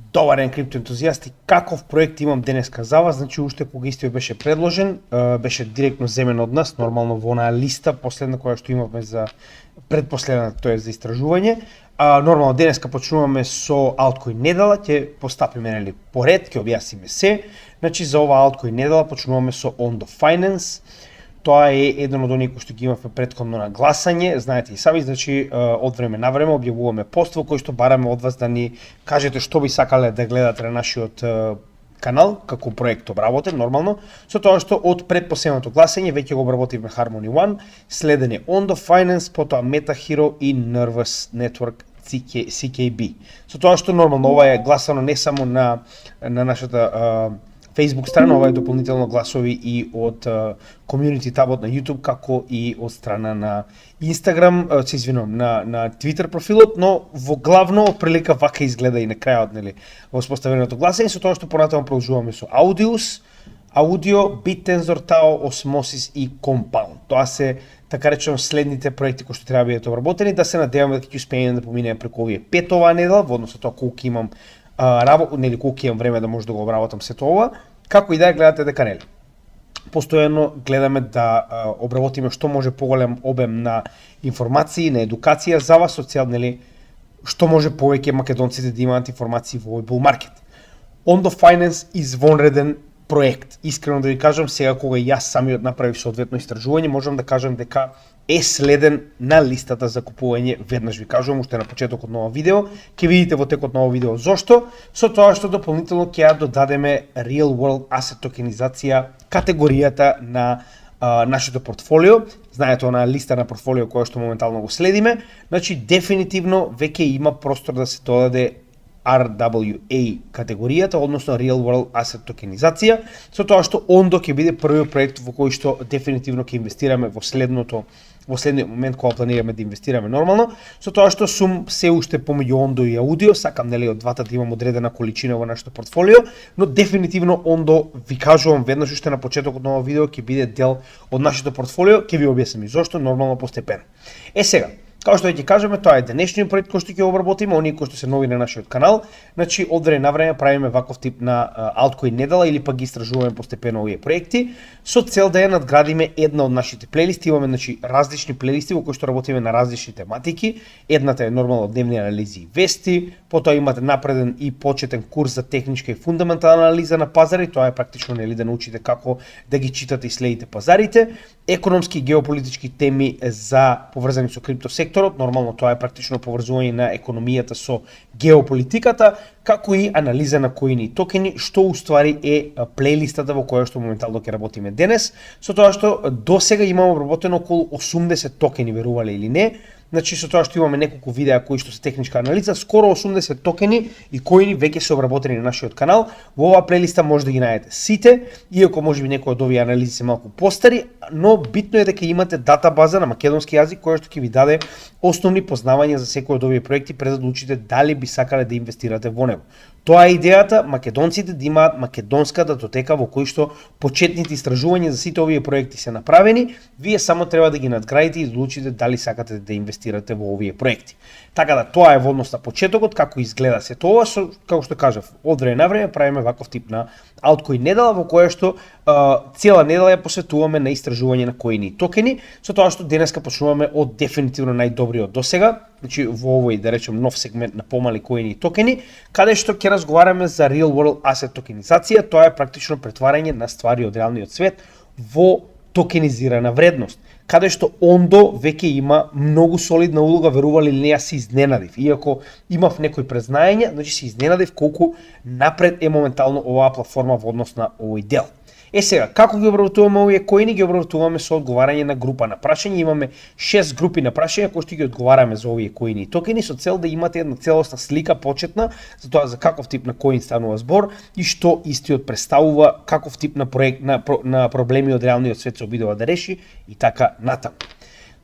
Добар ден, криптоентузијасти, каков проект имам денеска за вас? Значи, уште кога истиот беше предложен, беше директно земен од нас, нормално во онаа листа, последна која што имавме за предпоследната, тоа е за истражување. Нормално денеска почнуваме со Altcoin недела, ќе постапиме нели поред, ќе објасниме се. Значи, за ова Altcoin недела почнуваме со Ondo Finance. Тоа е еден од оние кои што ги имавме претходно на гласање, знаете и сами, значи од време на време објавуваме пост во кој што бараме од вас да ни кажете што би сакале да гледате на нашиот канал, како проект обработен, нормално, со тоа што од предпоследното гласање веќе го обработивме Harmony One, следен е Ondo Finance, потоа MetaHero и Nervous Network CKB. Со тоа што нормално ова е гласано не само на нашата Facebook страна, ова е дополнително гласови и од community табот на YouTube, како и од страна на Instagram, се извинувам, на Twitter профилот, но во главно прилика вака изгледа и на крајот, нели, во споставеното гласање, со тоа што понатаму продолжуваме со Audius, Audio, BitTensor, Tao, Osmosis и Compound. Тоа се така речено следните проекти кои што треба да бидат обработени, да се надеваме дека ќе успееме да поминеме преку овие 5 оваа недела, во однос на тоа колку имам нели колку имам време да може да го обработам сето ова. Како и да гледате дека нели постојано гледаме да обработиме што може поголем обем на информации, на едукација за вас, со цел нели што може повеќе македонците да имаат информации во овој bull market. Ondo Finance извонреден проект. Искрено да ви кажам, сега кога јас самиот направив соодветно истражување, можам да кажам дека е следен на листата за купување. Веднаш ви кажувам, уште на почетокот на ова видео, ќе видите во текот на ова видео зошто, со тоа што дополнително ќе ја додадеме Real World Asset токенизација категоријата на нашето портфолио. Знаете, она листа на портфолио која што моментално го следиме, значи дефинитивно веќе има простор да се додаде RWA категоријата, односно Real World Asset токенизација, со тоа што Ondo ќе биде првиот проект во кој што дефинитивно ќе инвестираме во следниот момент кога планираме да инвестираме нормално, со тоа што сум се уште помеѓу Ondo и Audio, сакам нели од двата да имам одредена количина во нашето портфолио, но дефинитивно Ondo, ви кажувам веднаш уште на почетокот на ова видео, ќе биде дел од нашето портфолио, ќе ви објаснам и зошто, нормално постепено. Сега, како што ќе кажеме, тоа е денешниот проект кој што ќе обработиме, оние кои што се нови на нашиот канал. Значи, од време на време правиме ваков тип на Altcoin недела или пак ги истражуваме постепено овие проекти, со цел да ја надградиме една од нашите плейлисти. Имаме значи различни плейлисти во кои што работиме на различни тематики. Едната е нормално дневни анализи и вести, потоа имате напреден и почетен курс за техничка и фундаментална анализа на пазари, тоа е практично нели да научите како да ги читате и следите пазарите, економски и геополитички теми за поврзани со криптосекторот, нормално тоа е практично поврзување на економијата со геополитиката, како и анализа на коини и токени, што уствари е плейлистата во која што моментално ќе работиме денес, со тоа што досега имаме обработено околу 80 токени, верувале или не. Значи, со тоа што имаме неколку видеа кои што се техничка анализа, скоро 80 токени и коини веќе се обработени на нашиот канал. Во оваа плейлиста може да ги најдете сите, иако можеби некои од овие анализи се малку постари, но битно е дека имате датабаза на македонски јазик која што ќе ви даде основни познавања за секој од овие проекти пред да одлучите дали би сакале да инвестирате во него. Тоа е идејата, македонците да имаат македонска датотека во кој што почетните истражувања за сите овие проекти се направени, вие само треба да ги надградите и да одлучите дали сакате да инвестирате во овие проекти. Така да тоа е во однос на почетокот, како изгледа се тоа, со, како што кажав, од време на време правиме ваков тип на Altcoin недела во која што цела недела ја посветуваме на истражување на коини и токени, со тоа што денеска почнуваме од дефинитивно најдобриот досега, значи во овој да речем нов сегмент на помали коини и токени, каде што ќе разговараме за Real World Asset токенизација. Тоа е практично претварање на ствари од реалниот свет во токенизирана вредност, каде што Ondo веќе има многу солидна улога, верували или не, јас се изненадив. Иако имав некои презнаења, значи се изненадив колку напред е моментално оваа платформа во однос на овој дел. Сега, како ги обработуваме овие коини? Ги обработуваме со одговарање на група на прашање. Имаме 6 групи на прашања кои што ги одговараме за овие коини и токени, со цел да имате една целосна слика почетна за тоа за каков тип на коин станува збор и што истиот представува, каков тип на проект на проблеми од реалниот свет се обидува да реши и така натаму.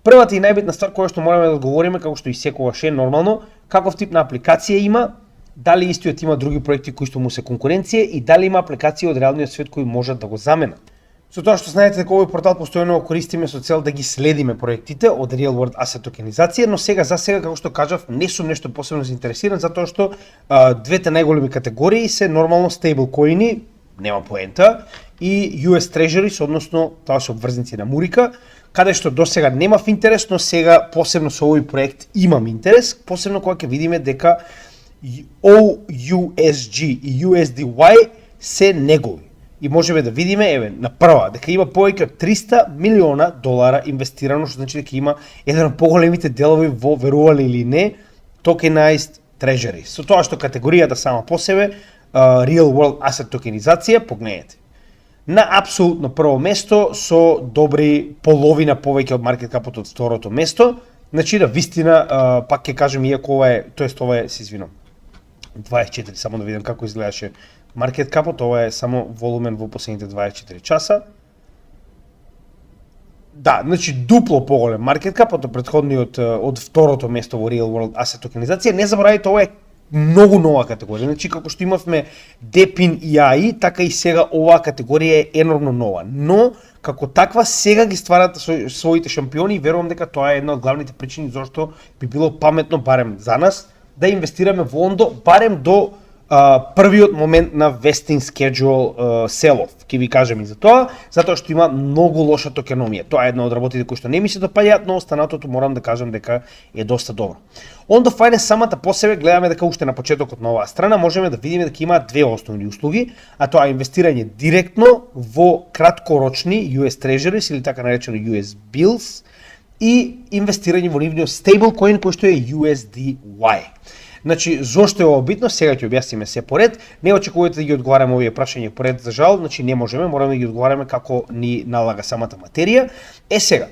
Првата и најбитна ствар која што мораме да одговориме, како што и секогаш е нормално, каков тип на апликација има, дали истиот има други проекти кои што му се конкуренција и дали има апликација од реалниот свет кои можат да го заменат. Со тоа што знаете дека овој портал постојано го користиме со цел да ги следиме проектите од Real World Asset токенизација, но сега за сега како што кажав не сум нешто посебно заинтересиран затоа што двете најголеми категории се нормално стейблкоини, нема поента, и US Treasuries, односно тоа се обврзници на Мурика, каде што до сега немав интерес, но сега посебно со овој проект имам интерес, посебно кога ќе видиме дека OUSG и USDY се негови. И можеме да видиме, еве, на прва, дека има повеќе од 300 милиона долара инвестирано, што значи дека има еден од поголемите делови во, верували или не, tokenized treasury. Со тоа што категоријата сама по себе, Real World Asset токенизација, погледнете. На апсолутно прво место со добри половина повеќе од маркет капот од второто место. Значи да вистина, пак ќе кажем, иако ова е, тоест ова е, се извинам, 24, само да видам како изгледаше маркет капот, ова е само волумен во последните 24 часа. Да, значи дупло поголем маркет кап од претходниот, од второто место во Real World Asset токенизација. Не заборавајте, ова е многу нова категорија. Значи како што имавме DePIN и AI, така и сега оваа категорија е енормно нова. Но како таква сега ги стварат своите шампиони и верувам дека тоа е една од главните причини зашто би било паметно барем за нас да инвестираме во ондо барем до првиот момент на vesting schedule sell-off, ќе ви кажем и за тоа, затоа што има многу лоша токеномија. Тоа е една од работите кои што не ми се допаѓаат, но останатото морам да кажам дека е доста добро. Ondo Finance самата по себе гледаме дека уште на почетокот на оваа страна можеме да видиме дека има две основни услуги, а тоа е инвестирање директно во краткорочни US Treasuries или така наречено US Bills и инвестирање во нивниот stablecoin кој што е USDY. Значи, зошто е ова битно, сега ќе објасниме се поред. Не очекувате да ги одговараме овие прашања поред, за жал, значи не можеме, мораме да ги одговараме како ни налага самата материја. Сега,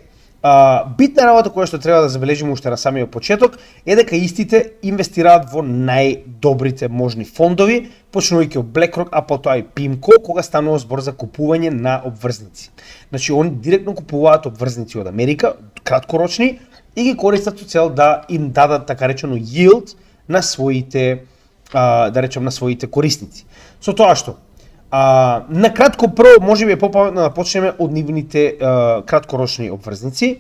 битна работа која што треба да забележиме уште на самиот почеток е дека истите инвестираат во најдобрите можни фондови, почнувајќи од BlackRock, а потоа и PIMCO, кога станува збор за купување на обврзници. Значи, они директно купуваат обврзници од Америка, краткорочни, и ги користат со цел да им дадат така речено yield на своите, да речем, на своите корисници. Со тоа што, на кратко прво можеби е попаметно да почнеме од нивните краткорочни обврзници.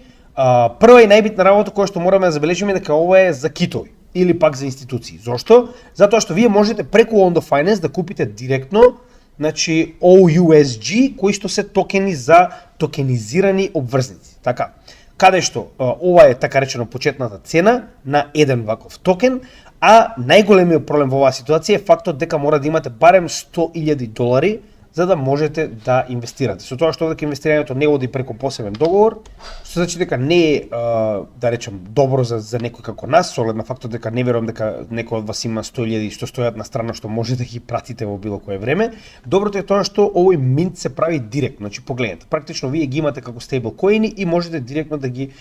Прва и најбитна работа која што мораме да забележиме дека ова е за китови или пак за институции. Зошто? Затоа што вие можете преку Ondo Finance да купите директно, значи OUSG, кои што се токени за токенизирани обврзници. Така, каде што ова е така речено почетната цена на еден ваков токен, а најголемиот проблем во оваа ситуација е фактот дека мора да имате барем $100,000 за да можете да инвестирате. Со тоа што дека инвестирањето не оди преку посебен договор, што значи дека не е, да речем, добро за некој како нас, со оглед на фактот дека не верувам дека некој од вас има 100,000 што стојат на страна што може да ги пратите во било кое време. Доброто е тоа што овој минт се прави директно, значи погледнете, практично вие ги имате како стейблкоини и можете директно да ги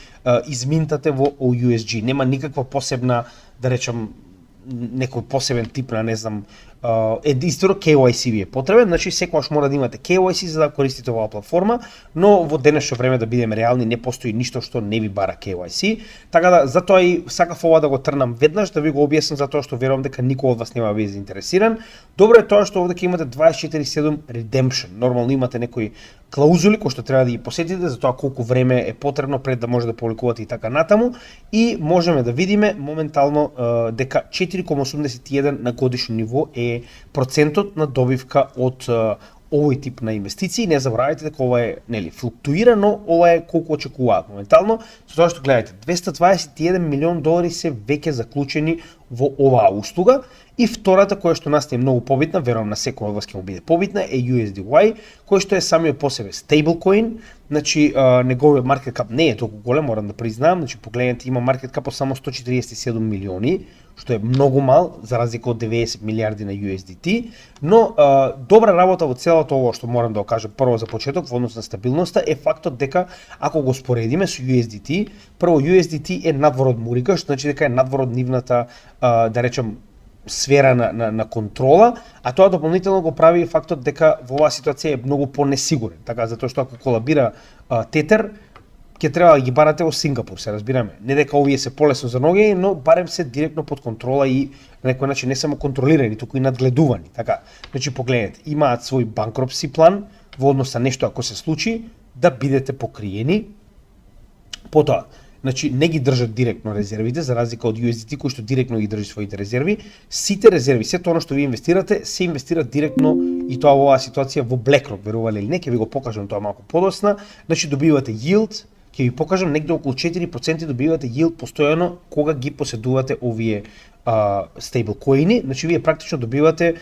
изминтате во OUSG. Нема никаква посебна, да речем, некој посебен тип на, не знам, единствено KYC ви е потребен, значи секогаш мора да имате KYC за да користите оваа платформа, но во денешно време да бидеме реални не постои ништо што не ви бара KYC, така да затоа и сакав ова да го трнам веднаш да ви го објаснам затоа што верувам дека никој од вас нема да биде заинтересиран. Добро е тоа што овде ќе имате 24/7 redemption. Нормално имате некои клаузули кои што треба да ги посетите за тоа колку време е потребно пред да може да публикувате и така натаму и можеме да видиме моментално дека 4,81 на годишно ниво е процентот на добивка од овој тип на инвестиции. Не заборавајте дека ова е, нели, флуктуира, но ова е колку очекуваат моментално. Со тоа што гледате, $221 милион се веќе заклучени во оваа услуга. И втората која што нас е многу побитна, верувам на секој од вас ќе му биде побитна, е USDY, кој што е самиот по себе стейблкоин. Значи неговиот маркет кап не е толку голем, морам да признам, значи погледнете има маркет кап од само 147 милиони, што е многу мал за разлика од 90 милиарди на USDT, но добра работа во целото ово што морам да го кажам прво за почеток во однос на стабилноста е фактот дека ако го споредиме со USDT, прво USDT е надвор од Мурика, што значи дека е надвор од нивната, да речем, сфера на контрола, а тоа дополнително го прави фактот дека во оваа ситуација е многу понесигурен. Така, затоа што ако колабира Тетер, ќе треба да ги барате во Сингапур, се разбираме. Не дека овие се полесно за ноги, но барем се директно под контрола и на некој начин не само контролирани, туку и надгледувани. Така, значи погледнете, имаат свој банкропси план, во однос на нешто ако се случи, да бидете покриени. Потоа, значи не ги држат директно резервите, за разлика од USDT кој што директно ги држи своите резерви. Сите резерви, сето оно што ви инвестирате, се инвестира директно и тоа во оваа ситуација во BlackRock, верувале или не, ќе ви го покажам тоа малку подосна. Значи добивате yield, ќе ви покажам негде околу 4% добивате yield постојано кога ги поседувате овие стейблкоини. Значи вие практично добивате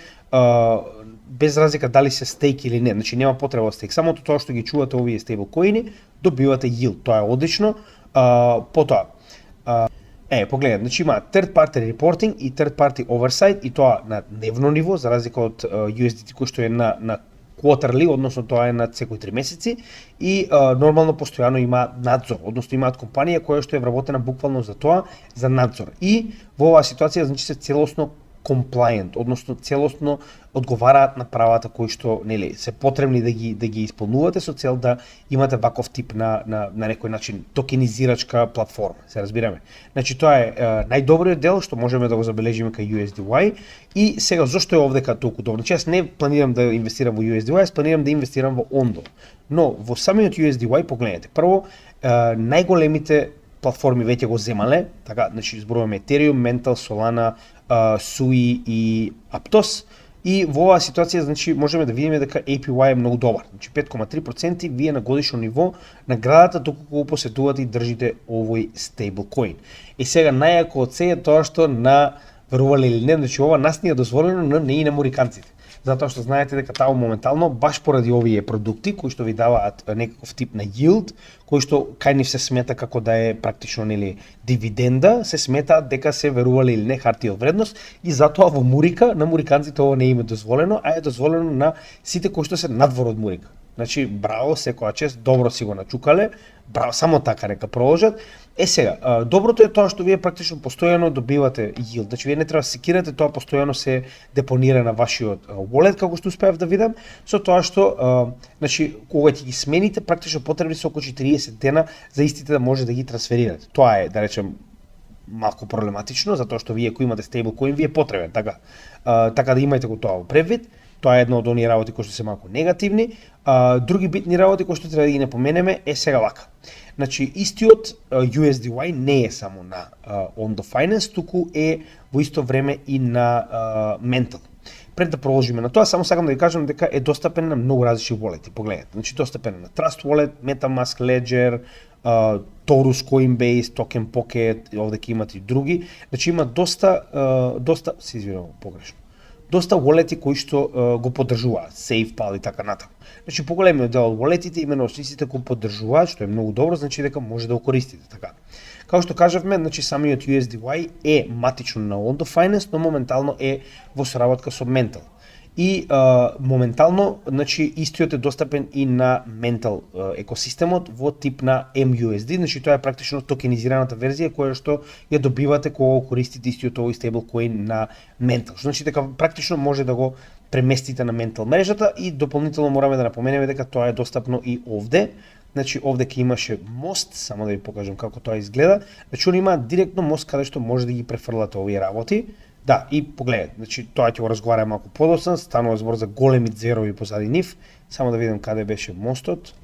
без разлика дали се стейк или не, значи нема потреба стейк, само тоа што ги чувате овие стейблкоини, добивате yield, тоа е одлично. Потоа, погледнете, значи има third party reporting и third party oversight и тоа на дневно ниво, за разлика од USDT кој што е на quarterly, односно тоа е на секој 3 месеци и нормално постојано има надзор, односно имаат компанија која што е вработена буквално за тоа, за надзор. И во оваа ситуација значи се целосно compliant, односно целосно одговараат на правата кои што нели се потребни да ги исполнувате со цел да имате ваков тип на некој начин токенизирачка платформа, се разбираме. Значи тоа е најдобриот дел што можеме да го забележиме кај USDY и сега зошто е овдека толку добро? Значи јас не планирам да инвестирам во USDY, јас планирам да инвестирам во Ondo. Но во самиот USDY погледнете, прво најголемите платформи веќе го земале, така, значи зборуваме Ethereum, Mental, Solana, Sui и Aptos. И во оваа ситуација значи можеме да видиме дека APY е многу добар. Значи 5,3% вие на годишно ниво наградата доколку го поседувате и држите овој стейблкоин. И сега најако од се е тоа што на верувале или не, значи ова нас ни е дозволено, но не и на американците. Затоа што знаете дека таму моментално баш поради овие продукти кои што ви даваат некаков тип на yield, кои што кај нив се смета како да е практично нели дивиденда, се сметаат дека се верувале или не хартија од вредност и затоа во Мурика на американците ова не им е дозволено, а е дозволено на сите кои што се надвор од Мурика. Значи браво, секоја чест, добро си го начукале, браво, само така нека продолжат. Сега, доброто е тоа што вие практично постојано добивате yield, значи вие не треба да секирате, тоа постојано се депонира на вашиот wallet, како што успеав да видам, со тоа што, значи, кога ќе ги смените, практично потребни се околу 40 дена за истите да може да ги трансферирате. Тоа е, да речем, малку проблематично, затоа што вие кои имате стейблкоин, ви е потребен, така да имајте го тоа во предвид. Тоа е едно од оние работи кои што се малку негативни. Други битни работи кои што треба да ги напоменеме е сега вака. Значи, истиот USDY не е само на Ondo Finance, туку е во исто време и на Mental. Пред да продолжиме на тоа, само сакам да ви кажам дека е достапен на многу различни wallet-и. Погледнете, значи достапен е на Trust Wallet, MetaMask, Ledger, Taurus, Coinbase, Token Pocket, овде ќе имате и други. Значи има доста се извинувам погрешно. Доста wallet-и кои што го поддржуваат, SafePal и така натаму. Значи поголемиот дел од wallet-ите именно сите го поддржуваат, што е многу добро, значи дека може да го користите така. Како што кажавме, значи самиот USDY е матично на Ondo Finance, но моментално е во соработка со Mental. И моментално, значи истиот е достапен и на Mental екосистемот во тип на MUSD, значи тоа е практично токенизираната верзија која што ја добивате кога користите истиот овој стейблкоин на Mental. Значи дека практично може да го преместите на Mental мрежата и дополнително мораме да напоменеме дека тоа е достапно и овде. Значи овде ќе имаше мост, само да ви покажам како тоа изгледа. Значи он има директно мост каде што може да ги префрлате овие работи. Да, и погледнете, значи тоа ќе го разговараме малку подоцна, станува збор за големи дзерови позади нив. Само да видам каде беше мостот.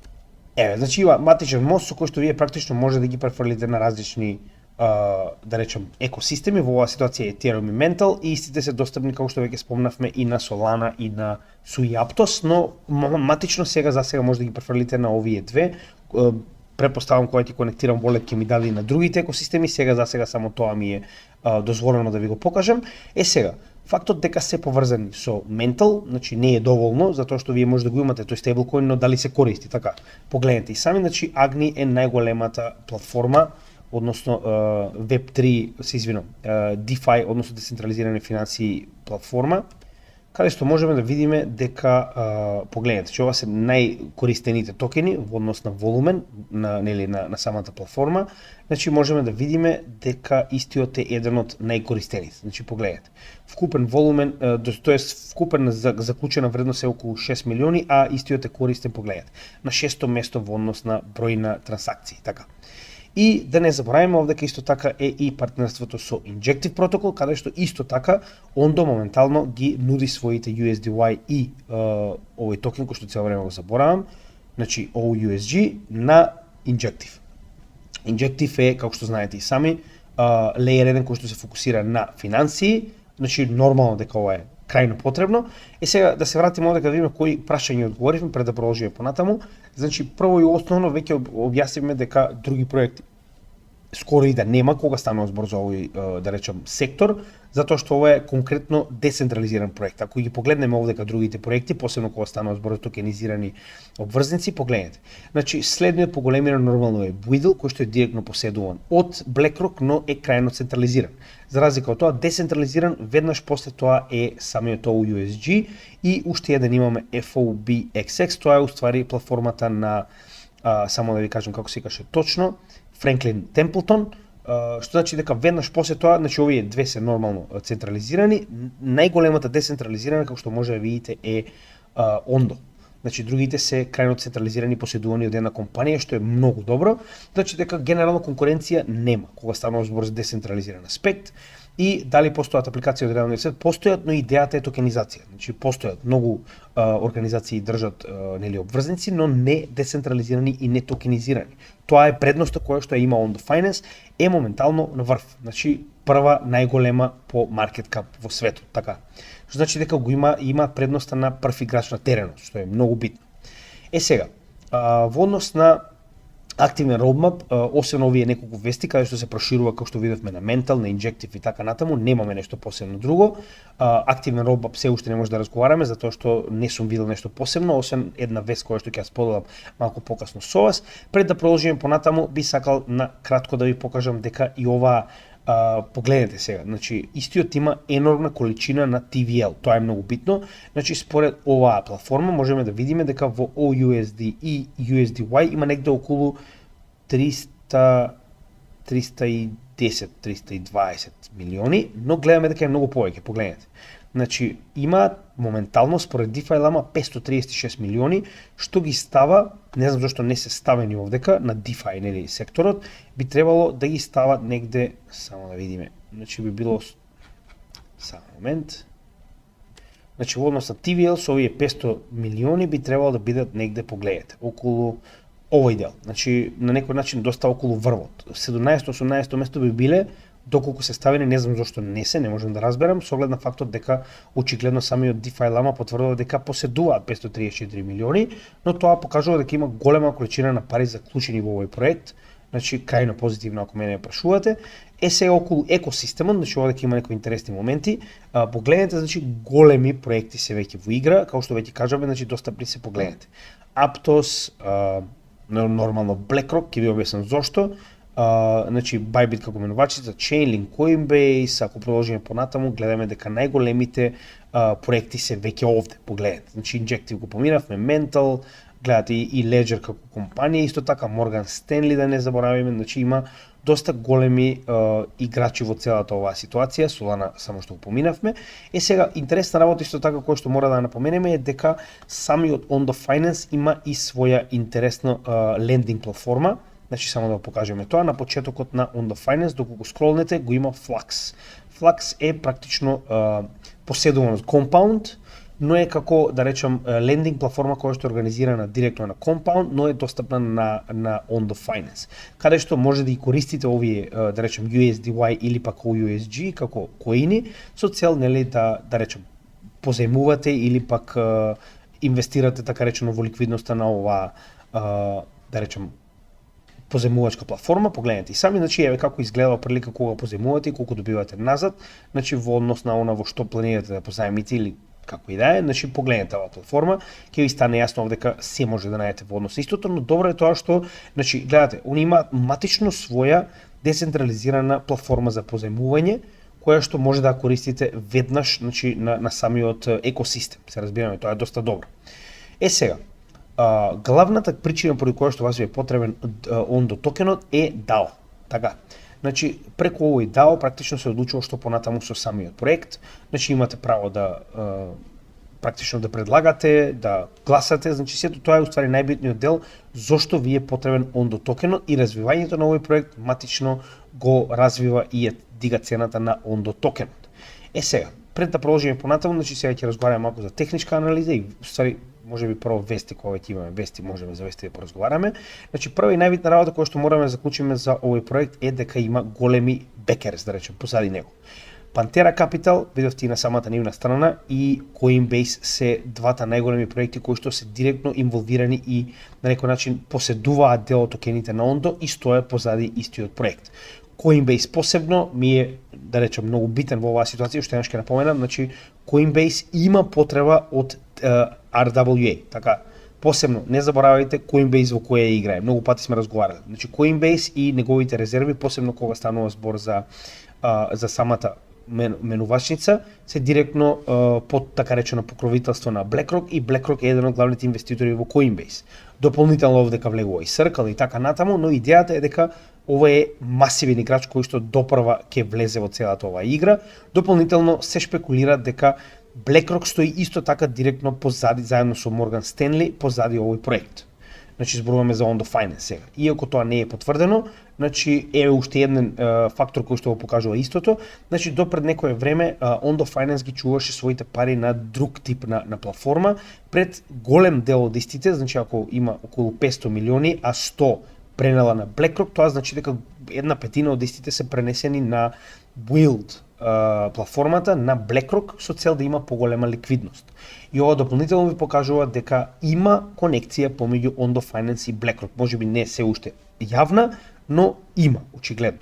Еве, значи има матичен мост со кој што вие практично може да ги префрлите на различни да речем екосистеми, во оваа ситуација Ethereum и Mental и истите се достапни како што веќе спомнавме и на Solana и на Sui Aptos, но матично сега за сега може да ги префрлите на овие две. Претпоставам кога ќе конектирам wallet ќе ми даде и на другите екосистеми, сега за сега само тоа ми е дозволено да ви го покажам. Сега, фактот дека се поврзани со Mental, значи не е доволно, затоа што вие може да го имате тој стейблкоин, но дали се користи така. Погледнете и сами, значи Agni е најголемата платформа, односно Web3, се извинувам, DeFi, односно децентрализирани финансии платформа, каде што можеме да видиме дека погледнете, че ова се најкористените токени во однос на волумен на самата платформа, значи можеме да видиме дека истиот е еден од најкористените. Значи погледнете, вкупен волумен, тоест вкупен заклучена вредност е околу 6 милиони, а истиот е користен, погледнете, на 6-то место во однос на број на трансакции, така. И да не забораваме овде исто така е и партнерството со Injective Protocol, каде што исто така Ondo моментално ги нуди своите USDY и овој токен кој што цело време го заборавам, значи OUSG на Injective. Injective е, како што знаете и сами, layer 1 кој што се фокусира на финансии, значи нормално дека ова е крајно потребно. Сега да се вратиме овде да видиме кои прашања одговоривме пред да продолжиме понатаму. Значи прво и основно веќе објаснивме дека други проекти скоро и да нема кога станува збор за овој да речем сектор, затоа што ова е конкретно децентрализиран проект. Ако ги погледнеме овде кај другите проекти, посебно кога станува збор за токенизирани обврзници, погледнете. Значи следниот по големина нормално е Buidl, кој што е директно поседуван од BlackRock, но е крајно централизиран. За разлика од тоа, децентрализиран веднаш после тоа е самиот OUSG и уште еден имаме FOBXX, тоа е уствари платформата на само да ви кажам како се каже точно, Franklin Templeton, што значи дека веднаш после тоа, значи овие две се нормално централизирани, најголемата децентрализирана како што може да видите е Ondo. Значи другите се крајно централизирани поседувани од една компанија, што е многу добро, значи дека генерално конкуренција нема кога станува збор за децентрализиран аспект. И дали постојат апликации од реалниот свет, постојат, но идејата е токенизација. Значи постојат многу организации држат нели обврзници, но не децентрализирани и не токенизирани. Тоа е предноста која што ја има Ondo Finance, е моментално на врв. Значи прва најголема по маркет кап во светот, така. Што значи дека го има предноста на прв играч на теренот, што е многу битно. Сега, во однос на активен roadmap, освен овие неколку вести каде што се проширува како што видовме на Mental, на Injective и така натаму, немаме нешто посебно друго. Активен roadmap се уште не може да разговараме затоа што не сум видел нешто посебно, освен една вест која што ќе ја споделам малку покасно со вас. Пред да продолжиме понатаму, би сакал на кратко да ви покажам дека и оваа погледнете сега, значи истиот има енормна количина на TVL, тоа е многу битно. Значи според оваа платформа можеме да видиме дека во OUSD и USDY има негде околу 310-320 милиони, но гледаме дека е многу повеќе, погледнете. Значи има моментално според DeFi Lama 536 милиони, што ги става, не знам зашто не се ставени овдека на DeFi нели секторот, би требало да ги стават негде, само да видиме. Значи би било само момент. Значи во однос на TVL со овие 500 милиони би требало да бидат негде, погледнете, околу овој дел. Значи на некој начин доста околу врвот. 17-18 место би биле, доколку се ставени, не знам зашто не се, не можам да разберам, со оглед на фактот дека очигледно самиот DeFi Lama потврдува дека поседуваат 534 милиони, но тоа покажува дека има голема количина на пари заклучени во овој проект, значи крајно позитивно ако мене прашувате. Сега околу екосистемот, значи ова дека има некои интересни моменти, погледнете, значи големи проекти се веќе во игра, како што веќе кажаме, значи достапни се, погледнете. Aptos, нормално BlackRock, ќе ви објаснам зошто, значи Bybit како менувачица, Chainlink, Coinbase, ако продолжиме понатаму, гледаме дека најголемите проекти се веќе овде, погледнете. Значи Injective го поминавме, Mental, гледате и Ledger како компанија, исто така Morgan Stanley да не заборавиме, значи има доста големи играчи во целата оваа ситуација, Solana само што го поминавме. Сега интересна работа исто така која што мора да напоменеме е дека самиот Ondo Finance има и своја интересна лендинг платформа. Значи само да го покажеме тоа, на почетокот на Ondo Finance, доколку скролнете, го има Flux. Flux е практично поседуван од Compound, но е како, да речем, лендинг платформа која што е организирана директно на Compound, но е достапна на Ondo Finance. Каде што може да ги користите овие, да речем, USDY или пак OUSG како коини, со цел, нели, да речем, позајмувате или пак инвестирате, така речено, во ликвидноста на оваа, да речем, позајмувачка платформа. Погледнете и сами, значи еве како изгледа прилика кога позајмувате и колку добивате назад, значи во однос на она во што планирате да позајмите или како и да е, значи погледнете оваа платформа, ќе ви стане јасно дека се може да најдете во однос истото, но добро е тоа што, значи гледате, они имаат матично своја децентрализирана платформа за позајмување, која што може да користите веднаш, значи на самиот екосистем. Се разбираме, тоа е доста добро. Сега, главната причина поради која што вас ви е потребен Ondo токенот е DAO. Така. Значи преку овој DAO практично се одлучува што понатаму со самиот проект. Значи имате право да практично да предлагате, да гласате, значи сето тоа е уствари најбитниот дел зошто ви е потребен Ondo токенот и развивањето на овој проект матично го развива и ја дига цената на Ondo токенот. Сега, пред да продолжиме понатаму, значи сега ќе разговараме малку за техничка анализа и ствари можеби прво вести кога ќе имаме вести, можеме за вести да поразговараме. Значи прва и најбитна работа која што мораме да заклучиме за овој проект е дека има големи бекерс, да речем, позади него. Pantera Capital, видовте и на самата нивна страна, и Coinbase се двата најголеми проекти кои што се директно инволвирани и на некој начин поседуваат дел од токените на Ondo и стојат позади истиот проект. Coinbase посебно ми е, да речем, многу битен во оваа ситуација, што ќе напоменам, значи Coinbase има потреба од RWA, така посебно не заборавајте Coinbase во која играе. Многу пати сме разговарали. Значи Coinbase и неговите резерви, посебно кога станува збор за самата менувачница, се директно под така речено покровителство на BlackRock и BlackRock е еден од главните инвеститори во Coinbase. Дополнително овдека влегува и Circle и така натаму, но идејата е дека ова е масивен играч кој што допрва ќе влезе во целата оваа игра. Дополнително се шпекулира дека BlackRock стои исто така директно позади, заедно со Morgan Stanley, позади овој проект. Значи зборуваме за Ondo Finance сега. Иако тоа не е потврдено, значи е уште еден фактор кој што го покажува истото. Значи до пред некое време Ondo Finance ги чуваше своите пари на друг тип на платформа, пред голем дел од истите, значи ако има околу 500 милиони, а 100 пренела на BlackRock, тоа значи дека една петина од истите се пренесени на Wild платформата на BlackRock со цел да има поголема ликвидност. И ова дополнително ви покажува дека има конекција помеѓу Ondo Finance и BlackRock. Можеби не се уште јавна, но има, очигледно.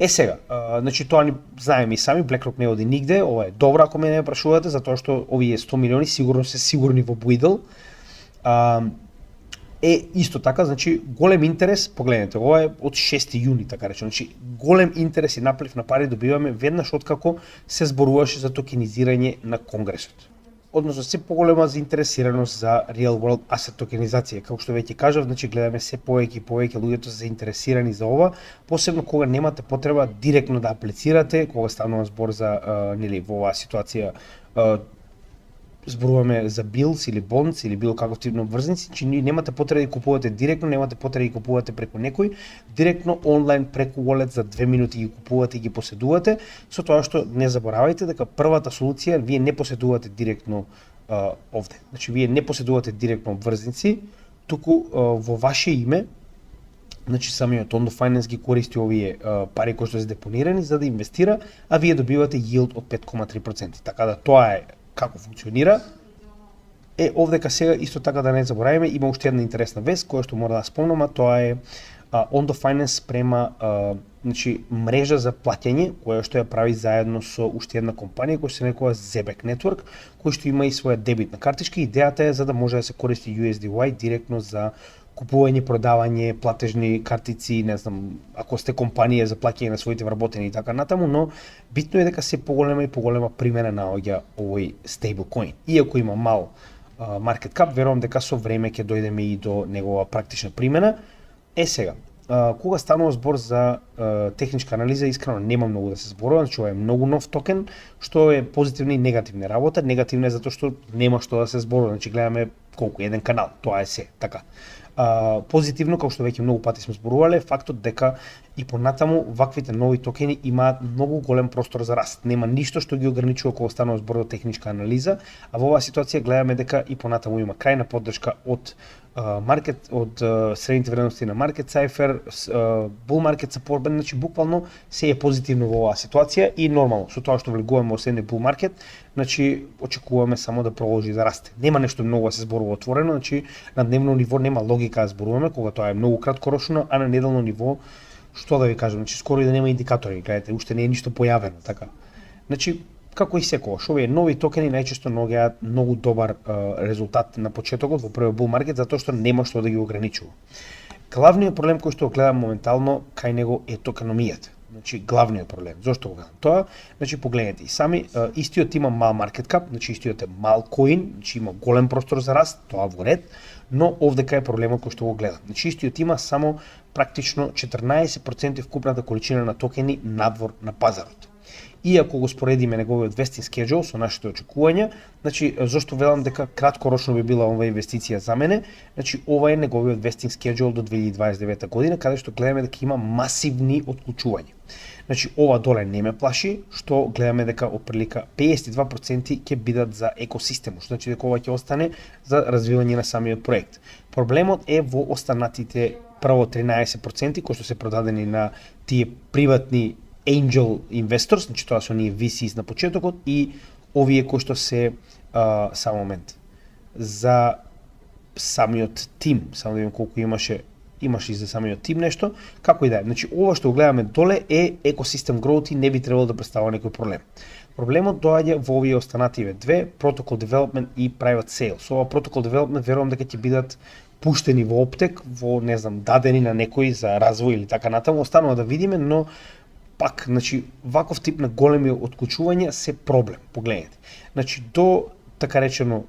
Сега, значи тоа ни знаеме и сами, BlackRock не оди нигде, ова е добро ако ме не прашувате, затоа што овие 100 милиони сигурно се сигурни во Buidl. Исто така, значи голем интерес, погледнете, ова е од 6 јуни, така речено, значи голем интерес и наплив на пари добиваме веднаш откако се зборуваше за токенизирање на Конгресот. Односно се поголема заинтересираност за real world asset токенизација. Како што веќе кажав, значи гледаме се повеќе и повеќе луѓето се заинтересирани за ова, посебно кога немате потреба директно да аплицирате, кога станува збор за нели во оваа ситуација зборуваме за bills или bonds или било каков тип на обврзници, че немате потреба да купувате директно, немате потреба да купувате преку некој, директно онлайн преку wallet за 2 минути ги купувате и ги поседувате, со тоа што не заборавајте дека првата солуција вие не поседувате директно овде. Значи вие не поседувате директно обврзници, туку во ваше име, значи самиот Ondo Finance ги користи овие пари кои што се депонирани за да инвестира, а вие добивате yield од 5,3%. Така да тоа е како функционира. Овдека сега исто така да не забораваме, има уште една интересна вест која што мора да спомнам, а тоа е Ondo Finance спрема значи мрежа за плаќање која што ја прави заедно со уште една компанија која се нарекува Zebek Network, кој што има и своја дебитна картичка. Идејата е за да може да се користи USDY директно за купување, продавање, платежни картици, не знам, ако сте компанија за плаќање на своите вработени и така натаму, но битно е дека се поголема и поголема примена наоѓа овој стейблкоин. Иако има мал market cap, верувам дека со време ќе дојдеме и до негова практична примена. Сега, кога станува збор за техничка анализа, искрено нема многу да се зборува, значи ова е многу нов токен, што е позитивна и негативна работа. Негативна е затоа што нема што да се зборува, значи гледаме колку еден канал, тоа е се, така. Позитивно, како што веќе многу пати сме зборувале, фактот дека и понатаму ваквите нови токени имаат многу голем простор за раст. Нема ништо што ги ограничува кога станува збор за техничка анализа, а во оваа ситуација гледаме дека и понатаму има крајна поддршка од од средните вредности на Market Cypher, Bull Market Support, значи буквално се е позитивно во оваа ситуација и нормално со тоа што влегуваме во следниот Bull Market, значи очекуваме само да продолжи да расте. Нема нешто многу да се зборува отворено, значи на дневно ниво нема логика да зборуваме кога тоа е многу краткорочно, а на неделно ниво што да ви кажам, значи скоро и да нема индикатори, гледате, уште не е ништо појавено, така. Значи како и секогаш, овие нови токени најчесто нуѓаат многу добар резултат на почетокот во првиот bull market затоа што нема што да ги ограничува. Главниот проблем кој што го гледам моментално кај него е токеномијата. Значи главниот проблем. Зошто го гледам тоа? Значи погледнете и сами, истиот има мал market cap, значи истиот е мал коин, значи има голем простор за раст, тоа во ред, но овдека е проблемот кој што го гледам. Значи истиот има само практично 14% вкупната количина на токени надвор на пазарот. И ако го споредиме неговиот vesting schedule со нашите очекувања, значи зошто велам дека краткорочно би била оваа инвестиција за мене, значи ова е неговиот vesting schedule до 2029 година, каде што гледаме дека има масивни отклучувања. Значи ова доле не ме плаши, што гледаме дека оприлика 52% ќе бидат за екосистемот, што значи дека ова ќе остане за развивање на самиот проект. Проблемот е во останатите прво 13% кои што се продадени на тие приватни angel investors, значи тоа се оние VCs на почетокот и овие кои што се само момент за самиот тим, само да видим колку имаше и за самиот тим нешто, како и да е. Значи ова што го гледаме доле е ecosystem growth и не би требало да представува некој проблем. Проблемот доаѓа во овие останативе две, protocol development и private sales. Ова protocol development верувам дека ќе бидат пуштени во оптек, во не знам, дадени на некој за развој или така натаму, останува да видиме, но пак, значи, ваков тип на големи отклучувања се проблем, погледнете. Значи, до, така речено,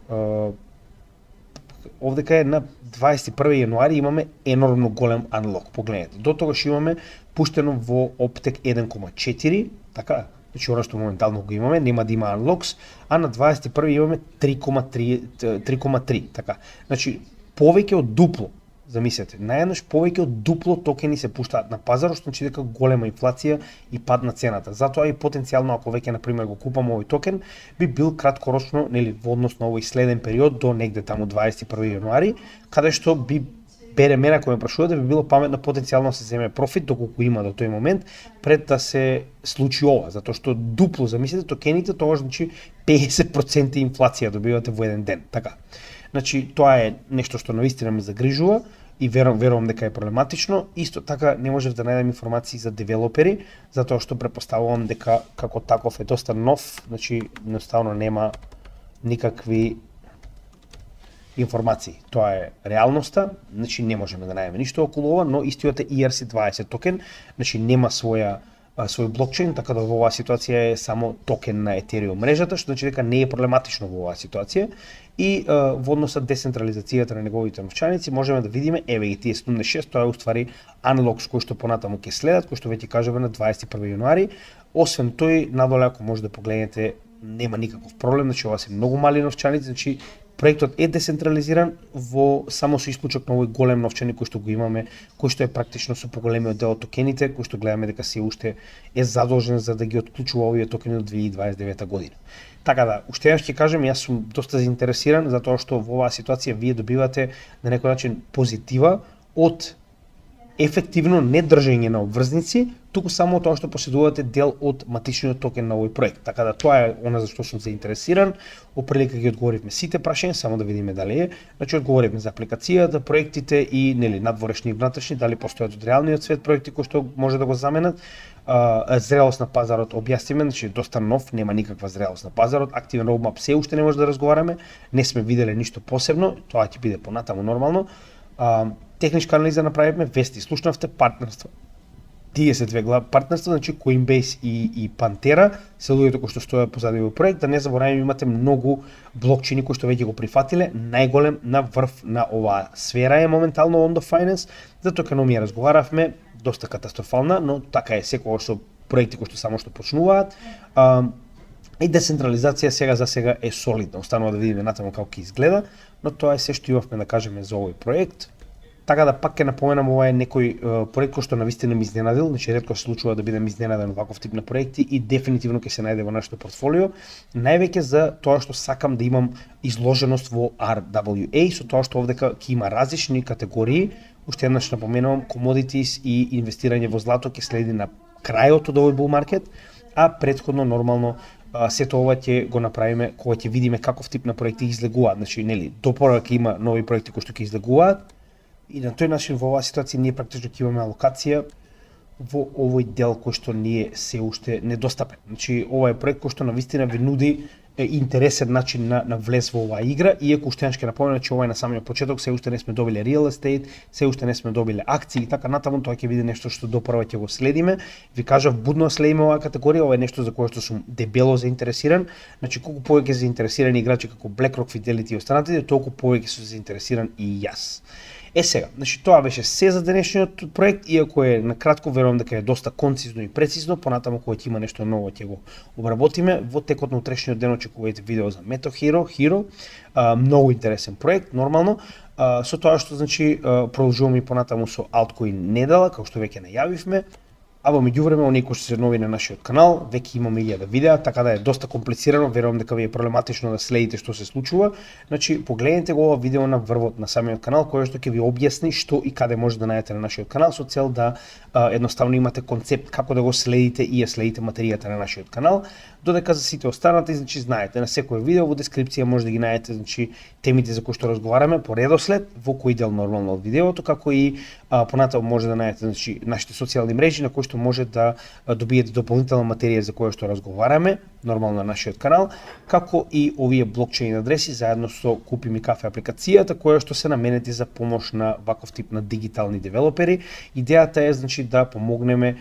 овдека е на 21 јануари имаме енормно голем unlock, погледнете. До тогаш имаме пуштено во оптек 1,4, така, значи оно што моментално го имаме, нема да има unlocks, а на 21 имаме 3,3, така. Значи, повеќе од дупло, замислете, наеднаш повеќе од дупло токени се пуштаат на пазарот, што значи дека голема инфлација и пад на цената. Затоа и потенцијално ако веќе на пример го купам овој токен, би бил краткорочно, нели, во однос на овој следен период до негде таму 21 јануари, каде што би бере мене ако ме прашувате, би било паметно потенцијално да се земе профит доколку има до тој момент пред да се случи ова, затоа што дупло замислете токените, тоа значи 50% инфлација добивате во еден ден, така. Значи тоа е нешто што навистина ме загрижува и верувам дека е проблематично. Исто така не можев да најдам информации за девелопери, затоа што претпоставувам дека како таков е доста нов, значи едноставно нема никакви информации. Тоа е реалноста, значи не можеме да најдеме ништо околу ова, но истиот е ERC20 токен, значи нема свој блокчейн, така да во оваа ситуација е само токен на Ethereum мрежата, што значи дека не е проблематично во оваа ситуација. И во однос на децентрализацијата на неговите новчаници можеме да видиме, еве ги тие 76, тоа е уствари unlocks кои што понатаму ќе следат, кои што веќе кажуваме на 21 јануари. Освен тој, надоле ако може да погледнете, нема никаков проблем, значи ова се многу мали новчаници, значи проектот е децентрализиран во само со исклучок на овој голем новчаник кој што го имаме, кој што е практично со поголемиот дел од токените, кој што гледаме дека се уште е задолжен за да ги отклучува овие токени до 2029 година. Така да, уште еднаш ќе кажем, јас сум доста заинтересиран затоа што во оваа ситуација вие добивате на некој начин позитива од ефективно не држење на обврзници, туку само тоа што поседувате дел од матичниот токен на овој проект. Така да тоа е она за што сум заинтересиран. Оприлика ги одговоривме сите прашања, само да видиме дали е. Значи одговоривме за апликацијата, проектите и нели надворешни и внатрешни, дали постојат од реалниот свет проекти кои што може да го заменат. Зрелост на пазарот објасниме, значи доста нов, нема никаква зрелост на пазарот. Активен roadmap се уште не може да разговараме, не сме виделе ништо посебно, тоа ќе биде понатаму нормално. Техничка анализа направивме, вести слушнавте, партнерства. 32 партнерства, значи Coinbase и Pantera, се луѓето кои што стојат позади овој проект, да не забораваме имате многу блокчейни кои што веќе го прифатиле, најголем на врв на оваа сфера е моментално Ondo Finance, за токеномија разговаравме, доста катастрофална, но така е секогаш со проекти кои што само што почнуваат. И децентрализација сега за сега е солидна, останува да видиме натаму како ќе изгледа, но тоа е се што имавме да кажеме за овој проект. Така да пак ќе напоменам, ова е некој проект кој што навистина ме изненадил, значи ретко се случува да бидам изненаден ваков тип на проекти и дефинитивно ќе се најде во нашето портфолио, највеќе за тоа што сакам да имам изложеност во RWA, со тоа што овдека ќе има различни категории, уште еднаш напоменувам, commodities и инвестирање во злато ќе следи на крајот од овој bull market, а претходно нормално сето ова ќе го направиме кога ќе видиме каков тип на проекти излегуваат, значи нели допора ќе има нови проекти кои што ќе излегуваат. И на тој начин во оваа ситуација ние практично ќе имаме алокација во овој дел кој што ние се уште недостапен. Значи ова е проект кој што навистина ви нуди интересен начин на влез во оваа игра, иако уште еднаш ќе напоменам че ова е на самиот почеток, се уште не сме добиле real estate, се уште не сме добиле акции и така натаму, тоа ќе биде нешто што допрва ќе го следиме. Ви кажав, будно следиме оваа категорија, ова е нешто за кое што сум дебело заинтересиран. Значи колку повеќе заинтересирани играчи како BlackRock, Fidelity и останатите, толку повеќе сум заинтересиран и јас. Сега, значи тоа беше се за денешниот проект, иако е накратко, верувам дека е доста концизно и прецизно, понатаму кога ќе има нешто ново ќе го обработиме во текот на утрешниот ден, очекувајте видео за Meto Hero, многу интересен проект, нормално, со тоа што значи продолжуваме и понатаму со Altcoin недела, како што веќе најавивме. А во меѓувреме, оние кои што се нови на нашиот канал, веќе имаме 1000 видеа, така да е доста комплицирано, верувам дека ви е проблематично да следите што се случува. Значи, погледнете го ова видео на врвот на самиот канал, кој што ќе ви објасни што и каде може да најдете на нашиот канал, со цел да едноставно имате концепт како да го следите и ја следите материјата на нашиот канал. Додека за сите останати, значи знаете, на секое видео во дескрипција може да ги најдете, значи темите за кои што разговараме по редослед во кој дел нормално од видеото, како и понатаму може да најдете значи нашите социјални мрежи на кои што може да добиете дополнителна материја за која што разговараме нормално на нашиот канал, како и овие блокчейн адреси заедно со Купи ми кафе апликацијата која што се наменети за помош на ваков тип на дигитални девелопери. Идејата е значи да помогнеме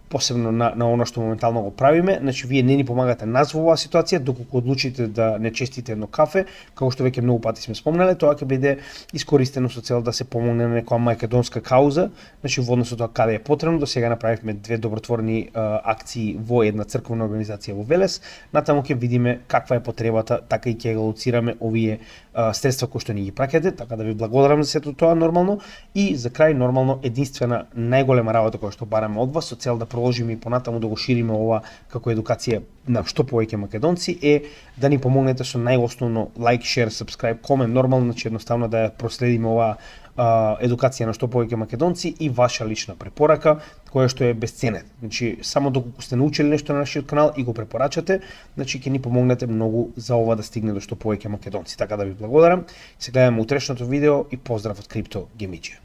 посебно на оно што моментално го правиме, значи вие не ни помагате нас во оваа ситуација, доколку одлучите да не честите едно кафе, како што веќе многу пати сме спомнале, тоа ќе биде искористено со цел да се помогне на некоја македонска кауза, значи во однос со тоа каде е потребно. До сега направивме 2 добротворни акции во една црковна организација во Велес, натаму ќе видиме каква е потребата, така и ќе го лоцираме овие средства кои што ни ги праќате, така да ви благодарам за сето тоа нормално. И за крај нормално единствена најголема работа која што бараме од вас со цел да продолжиме и понатаму да го шириме ова како едукација на што повеќе македонци е да ни помогнете со најосновно лайк, шер, сабскрајб, комент, нормално, значи едноставно да ја проследиме оваа едукација на што повеќе македонци и ваша лична препорака која што е безценет. Значи само доколку сте научили нешто на нашиот канал и го препорачате, значи ќе ни помогнете многу за ова да стигне до што повеќе македонци. Така да ви благодарам. Се гледаме утрешното видео и поздрав од Крипто Гемиџија.